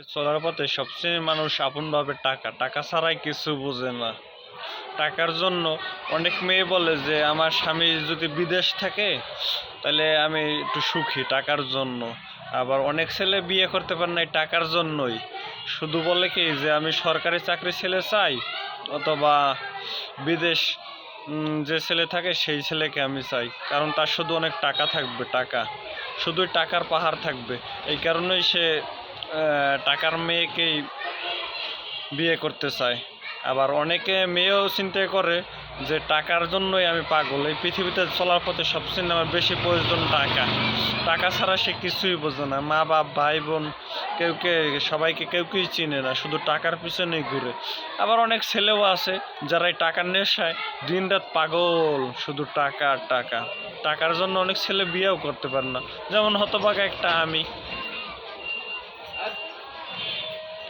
চলার পথে সবচেয়ে মানুষ আপনভাবে টাকা টাকা ছাড়াই কিছু বোঝে না। টাকার জন্য অনেক মেয়ে বলে যে আমার স্বামী যদি বিদেশ থাকে তাহলে আমি একটু সুখী টাকার জন্য। আবার অনেক ছেলে বিয়ে করতে পারে না এই টাকার জন্যই। শুধু বলে কি যে আমি সরকারি চাকরি ছেলে চাই, অথবা বিদেশ যে ছেলে থাকে সেই ছেলেকে আমি চাই, কারণ তার শুধু অনেক টাকা থাকবে, টাকা শুধুই টাকার পাহাড় থাকবে। এই কারণেই সে টাকার মেয়েকেই বিয়ে করতে চায়। আবার অনেকে মেয়েও চিন্তা করে যে টাকার জন্যই আমি পাগল, এই পৃথিবীতে চলার পথে সবচেয়ে আমার বেশি প্রয়োজন টাকা। টাকা ছাড়া সে কিছুই বোঝে না, মা বাপ ভাই বোন সবাইকে কেউই চিনে না, শুধু টাকার পিছনেই ঘুরে। আবার অনেক ছেলেও আছে যারা এই টাকার নেশায় দিনরাত পাগল, শুধু টাকা আর টাকা। টাকার জন্য অনেক ছেলে বিয়েও করতে পারে না, যেমন হতভাগা একটা আমি।